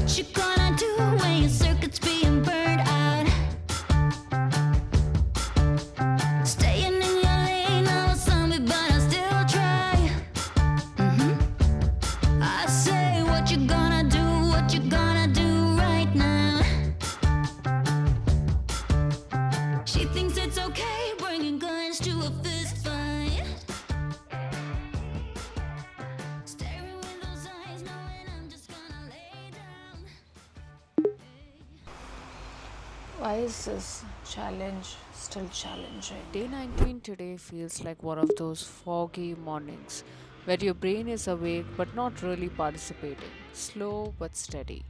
What you gonna do when your circuit's being burned out? Staying in your lane, I was zombie, but I still try. I say, what you gonna do? What you gonna do right now? She thinks it's okay bringing guns to a fist fight. Staring with those eyes, knowing I'm just gonna lay down. Why is this challenge still challenging? Day 19 today feels like one of those foggy mornings where your brain is awake but not really participating, slow but steady.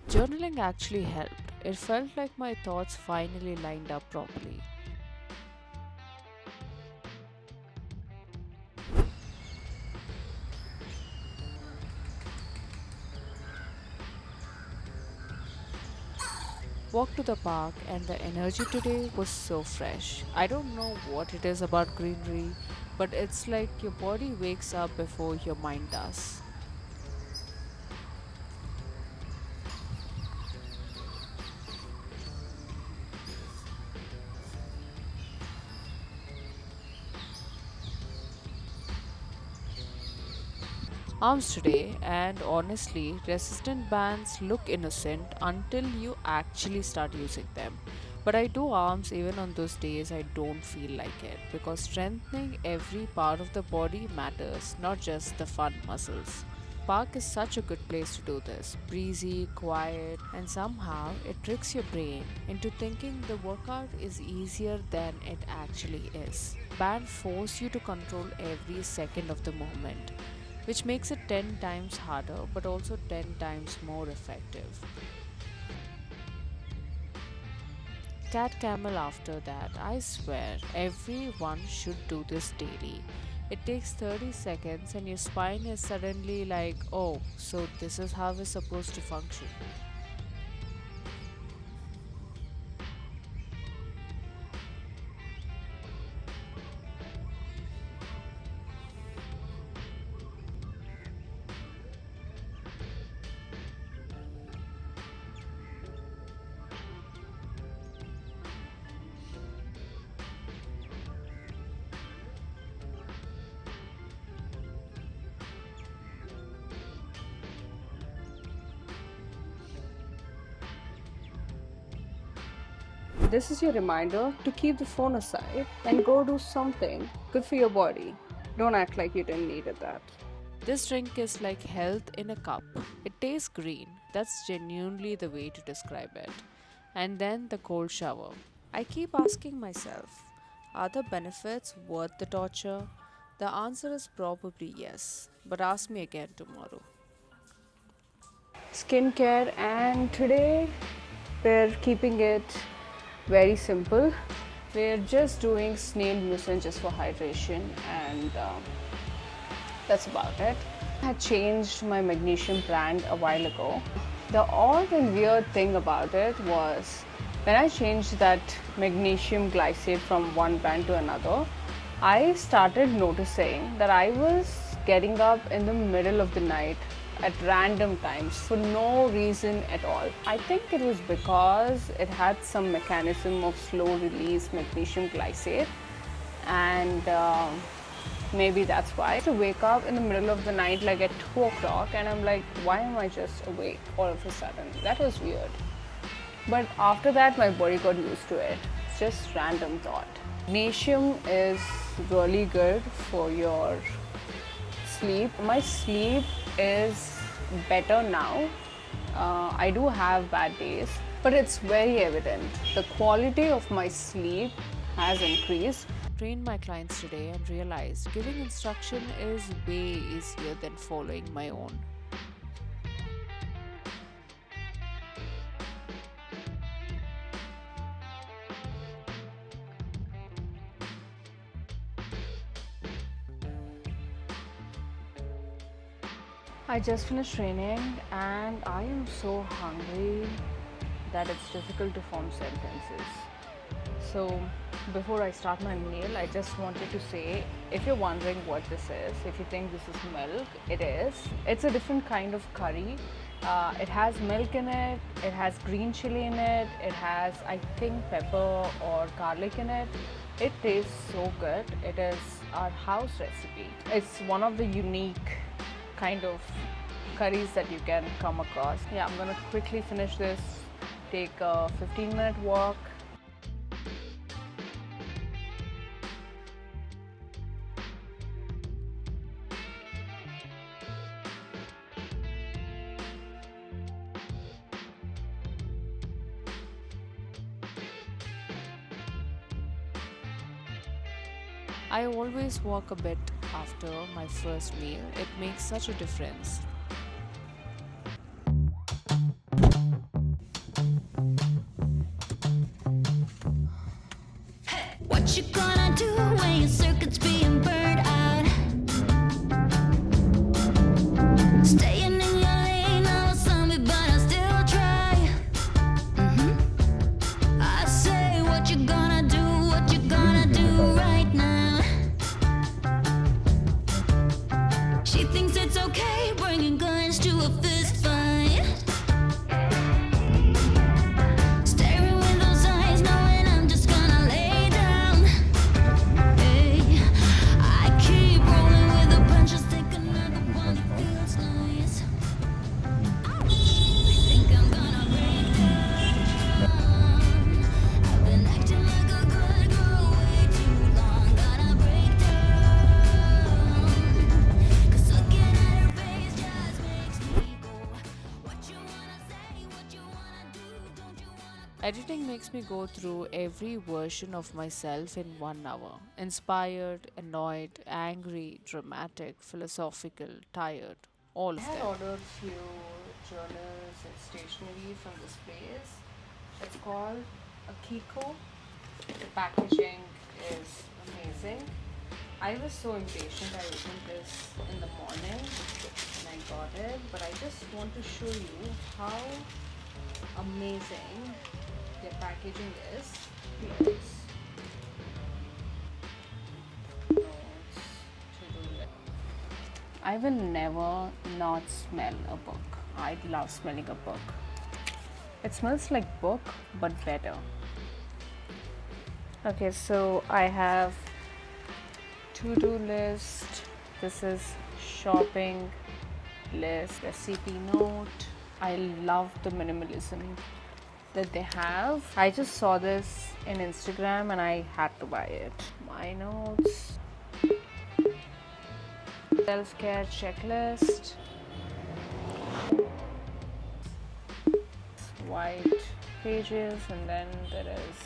Journaling actually helped. It felt like my thoughts finally lined up properly. Walked to the park and the energy today was so fresh. I don't know what it is about greenery, but it's like your body wakes up before your mind does. Arms today, and honestly, resistant bands look innocent until you actually start using them. But I do arms even on those days I don't feel like it because strengthening every part of the body matters, not just the fun muscles. Park is such a good place to do this. Breezy, quiet, and somehow it tricks your brain into thinking the workout is easier than it actually is. Band force you to control every second of the moment, which makes it 10 times harder but also 10 times more effective. Cat camel after that, I swear everyone should do this daily. It takes 30 seconds and your spine is suddenly like, oh, so this is how we're supposed to function. This is your reminder to keep the phone aside and go do something good for your body. Don't act like you didn't need it that. This drink is like health in a cup. It tastes green. That's genuinely the way to describe it. And then the cold shower. I keep asking myself, are the benefits worth the torture? The answer is probably yes, but ask me again tomorrow. Skincare, and today we're keeping it very simple. We're just doing snail mucin just for hydration, and that's about it. I had changed my magnesium brand a while ago. The odd and weird thing about it was when I changed that magnesium glycate from one brand to another, I started noticing that I was getting up in the middle of the night at random times for no reason at all. I think it was because it had some mechanism of slow release magnesium glycate, and maybe that's why. I used to wake up in the middle of the night like at 2 o'clock and I'm like, why am I just awake all of a sudden? That was weird. But after that, my body got used to it. It's just random thought. Magnesium is really good for your sleep. My sleep is better now. I do have bad days, but it's very evident. The quality of my sleep has increased. Trained my clients today and realized giving instruction is way easier than following my own. I just finished training and I am so hungry that it's difficult to form sentences. So before I start my meal, I just wanted to say, if you're wondering what this is, if you think this is milk, it is. It's a different kind of curry. It has milk in it, it has green chili in it, it has, I think, pepper or garlic in it. It tastes so good. It is our house recipe. It's one of the unique kind of curries that you can come across. Yeah, I'm gonna quickly finish this, take a 15-minute walk. I always walk a bit after my first meal. It makes such a difference. What you gonna do when your circuit's being burned out? Staying in your lane, I was zombie, but I still try. I say, what you gonna do right now? She thinks it's okay bringing guns to a fist fight. Staring with those eyes, knowing I'm just gonna lay down. Hey, I keep rolling with the punches, take another one, it feels nice. I think I'm gonna break down. I've been acting like a good girl way too long. Gotta break down. 'Cause looking at her face just makes me go. What you wanna say, what you wanna do, don't you wanna? Editing makes me go through every version of myself in 1 hour. Inspired, annoyed, angry, dramatic, philosophical, tired. All I of had them. ordered few journals and stationery from this place. It's called Akiko. The packaging is amazing. I was so impatient. I opened this in the morning and I got it, but I just want to show you how amazing their packaging is. Here's notes, to-do list. I will never not smell a book. I love smelling a book. It smells like book, but better. Okay, so I have to-do list. This is shopping list, recipe note. I love the minimalism that they have. I just saw this in Instagram and I had to buy it. My notes, self-care checklist, white pages, and then there is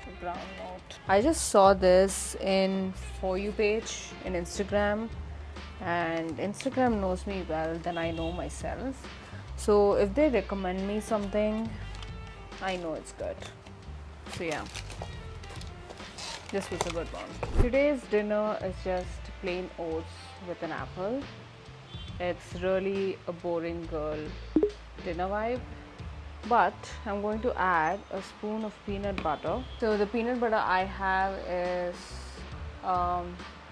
a brown note. I just saw this in For You page in Instagram, and Instagram knows me well than I know myself. So if they recommend me something, I know it's good. So yeah, this was a good one. Today's dinner is just plain oats with an apple. It's really a boring girl dinner vibe, but I'm going to add a spoon of peanut butter. So the peanut butter I have is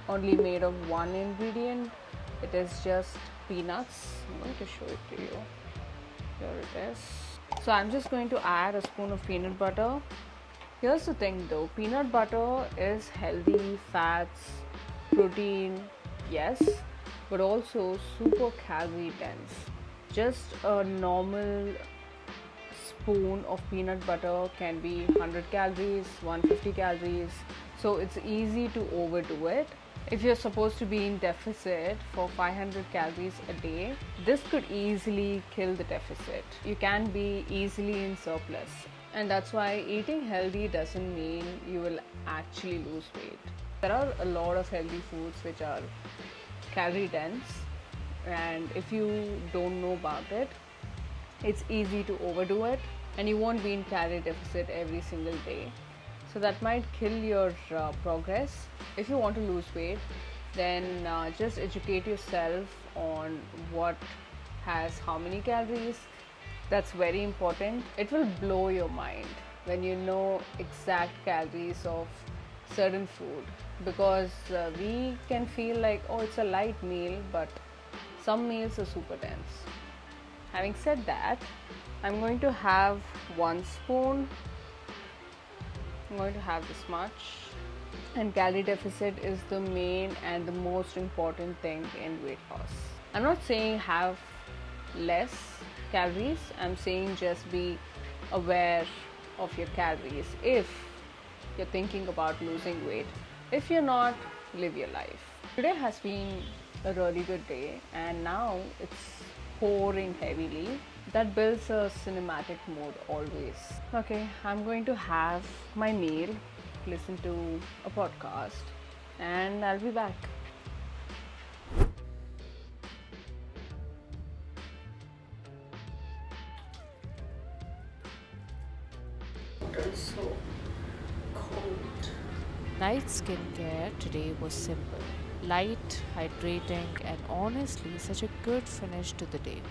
only made of one ingredient. It is just peanuts. I'm going to show it to you. Here it is. So I'm just going to add a spoon of peanut butter. Here's the thing though, peanut butter is healthy, fats, protein, yes, but also super calorie dense. Just a normal spoon of peanut butter can be 100 calories, 150 calories, so it's easy to overdo it. If you're supposed to be in deficit for 500 calories a day, this could easily kill the deficit. You can be easily in surplus, and that's why eating healthy doesn't mean you will actually lose weight. There are a lot of healthy foods which are calorie dense, and if you don't know about it, it's easy to overdo it and you won't be in calorie deficit every single day. So that might kill your progress. If you want to lose weight, then just educate yourself on what has how many calories That's very important. It will blow your mind when you know exact calories of certain food, because we can feel like, oh, it's a light meal, but some meals are super dense. Having said that, I'm going to have 1 spoon. I'm going to have this much. And calorie deficit is the main and the most important thing in weight loss. I'm not saying have less calories, I'm saying just be aware of your calories if you're thinking about losing weight. If you're not, live your life. Today has been a really good day, and now it's pouring heavily. That builds a cinematic mood always. Okay, I'm going to have my meal, listen to a podcast, and I'll be back. It's so cold. Night skincare today was simple, light, hydrating, and honestly such a good finish to the day.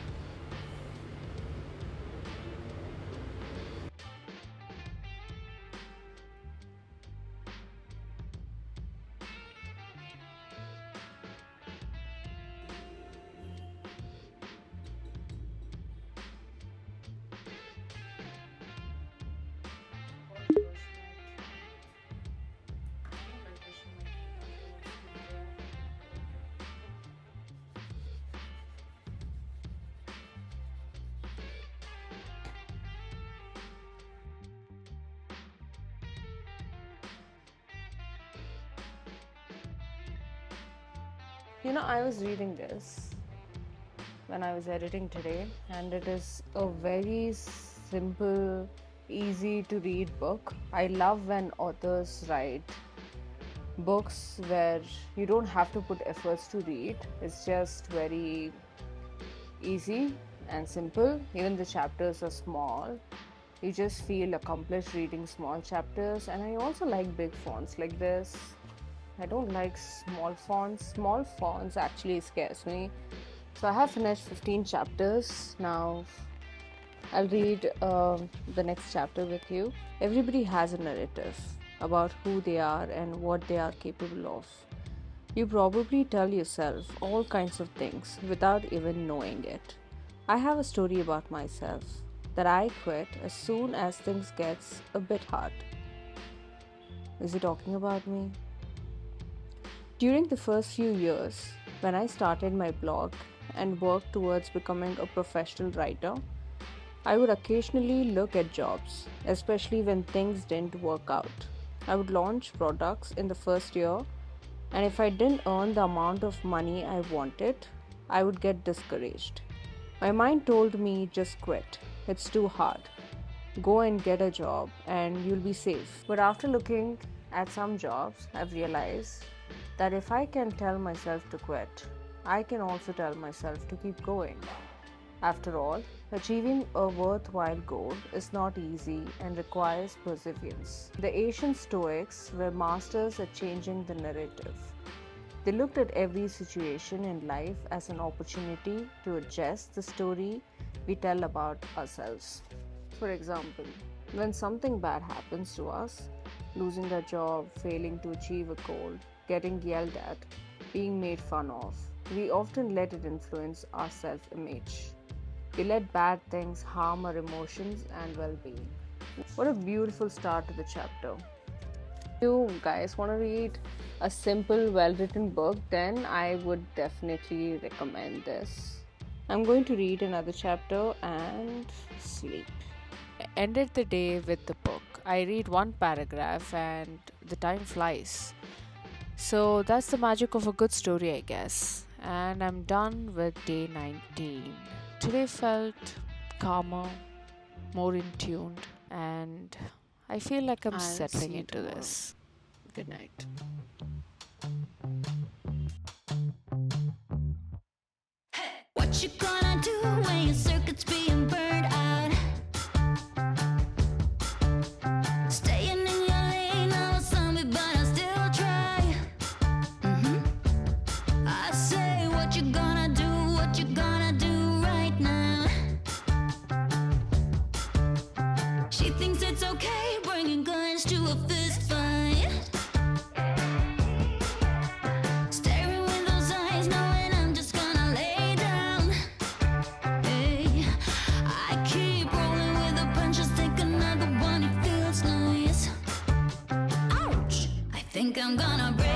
You know, I was reading this when I was editing today, and it is a very simple, easy to read book. I love when authors write books where you don't have to put efforts to read, it's just very easy and simple. Even the chapters are small. You just feel accomplished reading small chapters, and I also like big fonts like this. I don't like small fonts. Small fonts actually scares me. So I have finished 15 chapters. Now I'll read the next chapter with you. Everybody has a narrative about who they are and what they are capable of. You probably tell yourself all kinds of things without even knowing it. I have a story about myself that I quit as soon as things gets a bit hard. Is he talking about me? During the first few years, when I started my blog and worked towards becoming a professional writer, I would occasionally look at jobs, especially when things didn't work out. I would launch products in the first year, and if I didn't earn the amount of money I wanted, I would get discouraged. My mind told me just quit. It's too hard. Go and get a job and you'll be safe. But after looking at some jobs, I've realized that if I can tell myself to quit, I can also tell myself to keep going. After all, achieving a worthwhile goal is not easy and requires perseverance. The ancient Stoics were masters at changing the narrative. They looked at every situation in life as an opportunity to adjust the story we tell about ourselves. For example, when something bad happens to us, losing a job, failing to achieve a goal, getting yelled at, being made fun of, we often let it influence our self image. We let bad things harm our emotions and well being. What a beautiful start to the chapter. If you guys want to read a simple, well written book, then I would definitely recommend this. I'm going to read another chapter and sleep. Ended the day with the book. I read one paragraph and the time flies. So that's the magic of a good story, I guess. And I'm done with day 19. Today felt calmer, more in tuned, and I feel like I'm I'll settling see you into tomorrow. this. Good night. What you gonna do when your circuit's being burned out? Staying in your lane, I'm a zombie, but I still try. I say, what you gonna do? What you gonna do right now? think I'm gonna break